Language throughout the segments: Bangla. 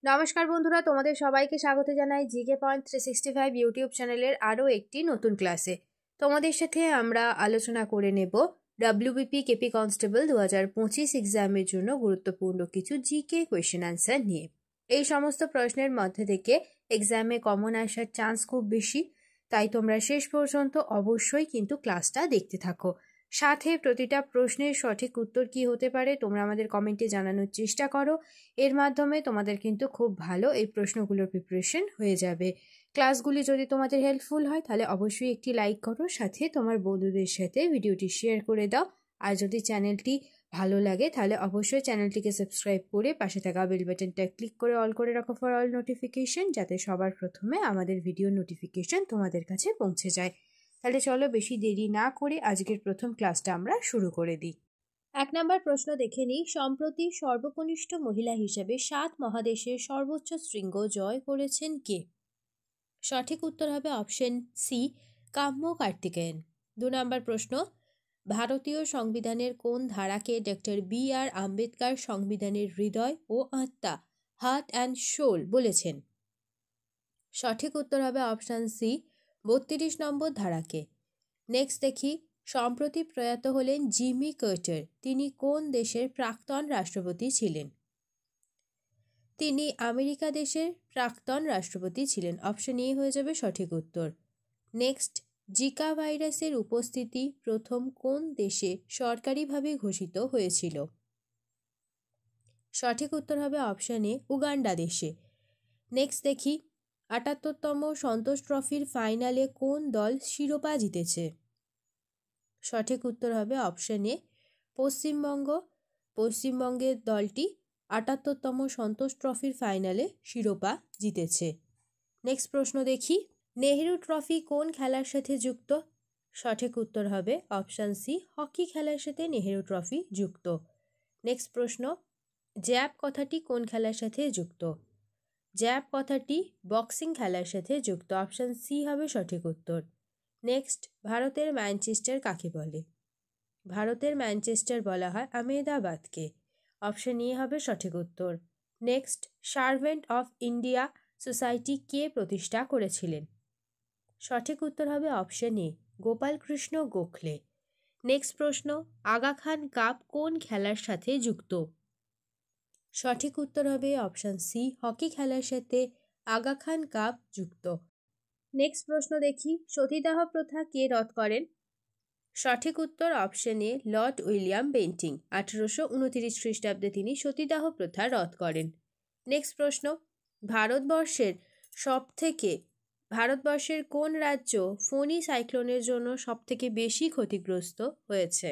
নমস্কার বন্ধুরা, তোমাদের সবাইকে স্বাগত জানাই জিকে পয়েন্ট 365 ইউটিউব চ্যানেলের আরও একটি নতুন ক্লাসে। তোমাদের সাথে আমরা আলোচনা করে নেব WBP কেপি কনস্টেবল 2025 এক্সামের জন্য গুরুত্বপূর্ণ কিছু জিকে কোয়েশ্চেন অ্যান্সার নিয়ে। এই সমস্ত প্রশ্নের মধ্যে থেকে এক্সামে কমন আসার চান্স খুব বেশি, তাই তোমরা শেষ পর্যন্ত অবশ্যই কিন্তু ক্লাসটা দেখতে থাকো। সাথে প্রতিটা প্রশ্নের সঠিক উত্তর কি হতে পারে তোমরা আমাদের কমেন্টে জানানোর চেষ্টা করো। এর মাধ্যমে তোমাদের কিন্তু খুব ভালো এই প্রশ্নগুলোর প্রিপারেশন হয়ে যাবে। ক্লাসগুলি যদি তোমাদের হেল্পফুল হয় তাহলে অবশ্যই একটি লাইক করো, সাথে তোমার বন্ধুদের সাথে ভিডিওটি শেয়ার করে দাও। আর যদি চ্যানেলটি ভালো লাগে তাহলে অবশ্যই চ্যানেলটিকে সাবস্ক্রাইব করে পাশে থাকা বেল বাটনটা ক্লিক করে অল করে রাখো ফর অল নোটিফিকেশন, যাতে সবার প্রথমে আমাদের ভিডিও নোটিফিকেশন তোমাদের কাছে পৌঁছে যায়। তাহলে চলো বেশি দেরি না করে আজকের প্রথম ক্লাসটা আমরা শুরু করে দিই। 1 নম্বর প্রশ্ন দেখে নিই। সম্প্রতি সর্বকনিষ্ঠ মহিলা হিসেবে 7 মহাদেশের সর্বোচ্চ শৃঙ্গ জয় করেছেন কে? সঠিক উত্তর হবে অপশন সি, কাম্য কার্তিকেয়ন। 2 নম্বর প্রশ্ন, ভারতীয় সংবিধানের কোন ধারাকে ডক্টর BR আম্বেদকর সংবিধানের হৃদয় ও আত্মা, হার্ট অ্যান্ড সোল বলেছেন? সঠিক উত্তর হবে অপশন সি, 32 নম্বর ধারাকে। নেক্সট দেখি, সম্প্রতি প্রয়াত হলেন জিমি কার্টার, তিনি কোন দেশের প্রাক্তন রাষ্ট্রপতি ছিলেন? তিনি আমেরিকা দেশের প্রাক্তন রাষ্ট্রপতি ছিলেন। অপশন এ হয়ে যাবে সঠিক উত্তর। নেক্সট, জিকা ভাইরাসের উপস্থিতি প্রথম কোন দেশে সরকারিভাবে ঘোষিত হয়েছিল? সঠিক উত্তর হবে অপশন এ, উগান্ডা দেশে। নেক্সট দেখি, ৭৮তম সন্তোষ ট্রফির ফাইনালে কোন দল শিরোপা জিতেছে? সঠিক উত্তর হবে অপশন এ, পশ্চিমবঙ্গ। পশ্চিমবঙ্গের দলটি ৭৮তম সন্তোষ ট্রফির ফাইনালে শিরোপা জিতেছে। নেক্সট প্রশ্ন দেখি, নেহেরু ট্রফি কোন খেলার সাথে যুক্ত? সঠিক উত্তর হবে অপশন সি, হকি খেলার সাথে নেহেরু ট্রফি যুক্ত। নেক্সট প্রশ্ন, জ্যাব কথাটি কোন খেলার সাথে যুক্ত? জ্যাব কথাটি বক্সিং খেলার সাথে যুক্ত। অপশন সি হবে সঠিক উত্তর। নেক্সট, ভারতের ম্যানচেস্টার কাকে বলে? ভারতের ম্যানচেস্টার বলা হয় আহমেদাবাদকে। অপশন এ হবে সঠিক উত্তর। Next, servant of India society কে প্রতিষ্ঠা করেছিলেন? সঠিক উত্তর হবে option A, Gopalkrishna Gokhale. Next প্রশ্ন, আগা খান কাপ কোন খেলার সাথে যুক্ত? সঠিক উত্তর হবে অপশন সি, হকি খেলার সাথে আগা খান কাপ যুক্ত। নেক্সট প্রশ্ন দেখি, সতীদাহ প্রথা কে রদ করেন? সঠিক উত্তর option A, Lord William Bentinck. 1829 খ্রিস্টাব্দে তিনি সতীদাহ প্রথা রদ করেন। নেক্সট প্রশ্ন, ভারতবর্ষের কোন রাজ্য ফোনি সাইক্লোনের জন্য সবথেকে বেশি ক্ষতিগ্রস্ত হয়েছে?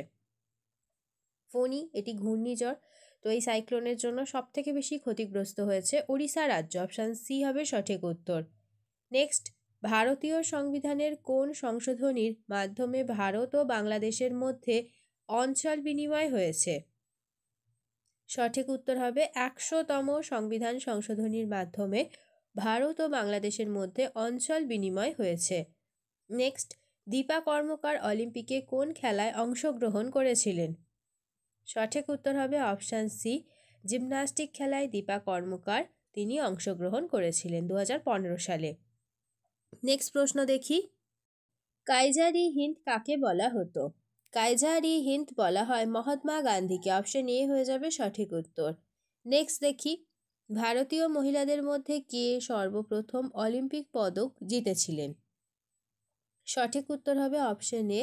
ফোনি এটি ঘূর্ণিঝড়, তো এই সাইক্লোনের জন্য সবথেকে বেশি ক্ষতিগ্রস্ত হয়েছে ওড়িশা রাজ্য। অপশান সি হবে সঠিক উত্তর। নেক্সট, ভারতীয় সংবিধানের কোন সংশোধনীর মাধ্যমে ভারত ও বাংলাদেশের মধ্যে অঞ্চল বিনিময় হয়েছে? সঠিক উত্তর হবে 100তম সংবিধান সংশোধনীর মাধ্যমে ভারত ও বাংলাদেশের মধ্যে অঞ্চল বিনিময় হয়েছে। নেক্সট, দীপা কর্মকার অলিম্পিকে কোন খেলায় অংশগ্রহণ করেছিলেন? সঠিক উত্তর হবে অপশান সি, জিমন্যাস্টিক খেলায় দীপা কর্মকার তিনি অংশগ্রহণ করেছিলেন 2015 সালে। নেক্সট প্রশ্ন দেখি, কাইজার-ই-হিন্দ কাকে বলা হতো? কাইজার-ই-হিন্দ বলা হয় মহাত্মা গান্ধীকে। অপশন এ হয়ে যাবে সঠিক উত্তর। নেক্সট দেখি, ভারতীয় মহিলাদের মধ্যে কে সর্বপ্রথম অলিম্পিক পদক জিতেছিলেন? সঠিক উত্তর হবে অপশন এ,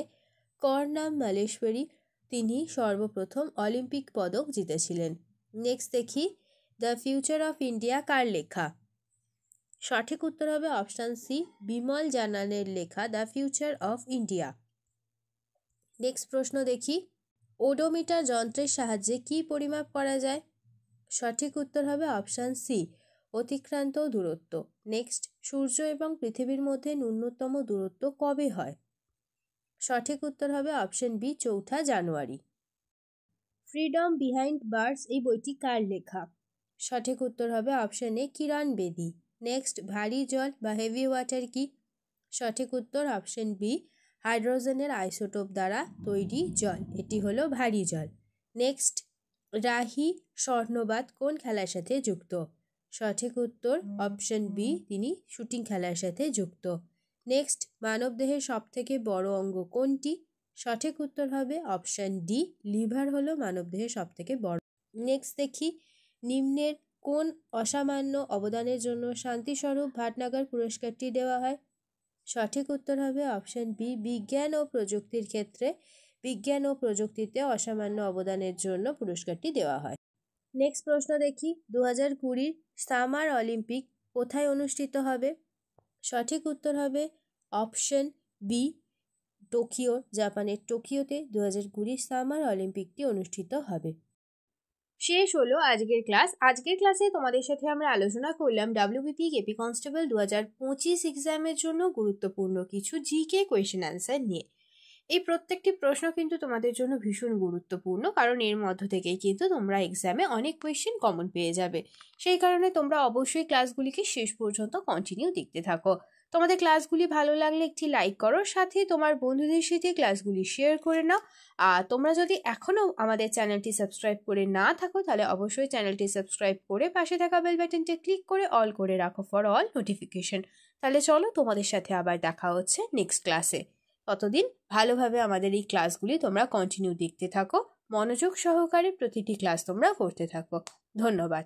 কর্নাম মালেশ্বরী, তিনি সর্বপ্রথম অলিম্পিক পদক জিতেছিলেন। নেক্সট দেখি, দ্য ফিউচার অফ ইন্ডিয়া কার লেখা? সঠিক উত্তর হবে অপশান সি, বিমল জানানের লেখা the future of India. Next প্রশ্ন দেখি, ওডোমিটার যন্ত্রের সাহায্যে কি পরিমাপ করা যায়? সঠিক উত্তর হবে অপশান সি, অতিক্রান্ত দূরত্ব। নেক্সট, সূর্য এবং পৃথিবীর মধ্যে ন্যূনতম দূরত্ব কবে হয়? সঠিক উত্তর হবে অপশন বি, 4 জানুয়ারি। ফ্রিডম বিহাইন্ড বার্ডস এই বইটি কার লেখা? সঠিক উত্তর হবে অপশন এ, কিরণ বেদি। নেক্সট, ভারী জল বা হেভি ওয়াটার কি? সঠিক উত্তর অপশন বি, হাইড্রোজেনের আইসোটোপ দ্বারা তৈরি জল, এটি হলো ভারী জল। নেক্সট, রাহি স্বর্ণবাদ কোন খেলার সাথে যুক্ত? সঠিক উত্তর অপশন বি, তিনি শুটিং খেলার সাথে যুক্ত। নেক্সট, মানবদেহের সবথেকে বড় অঙ্গ কোনটি? সঠিক উত্তর হবে অপশন ডি, লিভার হলো মানবদেহের সবথেকে বড়। নেক্সট দেখি, নিম্নের কোন অসামান্য অবদানের জন্য শান্তিস্বরূপ ভাটনাগর পুরস্কারটি দেওয়া হয়? সঠিক উত্তর হবে অপশন বি, বিজ্ঞান ও প্রযুক্তির ক্ষেত্রে বিজ্ঞান ও প্রযুক্তিতে অসামান্য অবদানের জন্য পুরস্কারটি দেওয়া হয়। নেক্সট প্রশ্ন দেখি, 2020 সামার অলিম্পিক কোথায় অনুষ্ঠিত হবে? সঠিক উত্তর হবে অপশন বি, টোকিও, জাপানের টোকিওতে 2020 সামার অলিম্পিকটি অনুষ্ঠিত হবে। শেষ হলো আজকের ক্লাস। আজকের ক্লাসে তোমাদের সাথে আমরা আলোচনা করলাম WBP কেপি কনস্টেবল 2025 এক্সামের জন্য গুরুত্বপূর্ণ কিছু জিকে কোয়েশ্চেন অ্যান্সার নিয়ে। এই প্রত্যেকটি প্রশ্ন কিন্তু তোমাদের জন্য ভীষণ গুরুত্বপূর্ণ, কারণ এর মধ্য থেকেই কিন্তু তোমরা এক্সামে অনেক কোয়েশ্চেন কমন পেয়ে যাবে। সেই কারণে তোমরা অবশ্যই ক্লাসগুলিকে শেষ পর্যন্ত কন্টিনিউ দেখতে থাকো। তোমাদের ক্লাসগুলি ভালো লাগলে একটি লাইক করো, সাথে তোমার বন্ধুদের সাথে ক্লাসগুলি শেয়ার করে নাও। আর তোমরা যদি এখনও আমাদের চ্যানেলটি সাবস্ক্রাইব করে না থাকো, তাহলে অবশ্যই চ্যানেলটি সাবস্ক্রাইব করে পাশে থাকা বেল বাটনটি ক্লিক করে অল করে রাখো ফর অল নোটিফিকেশন। তাহলে চলো, তোমাদের সাথে আবার দেখা হচ্ছে নেক্সট ক্লাসে। ততদিন ভালোভাবে আমাদের এই ক্লাসগুলি তোমরা কন্টিনিউ দেখতে থাকো, মনোযোগ সহকারে প্রতিটি ক্লাস তোমরা করতে থাকো। ধন্যবাদ।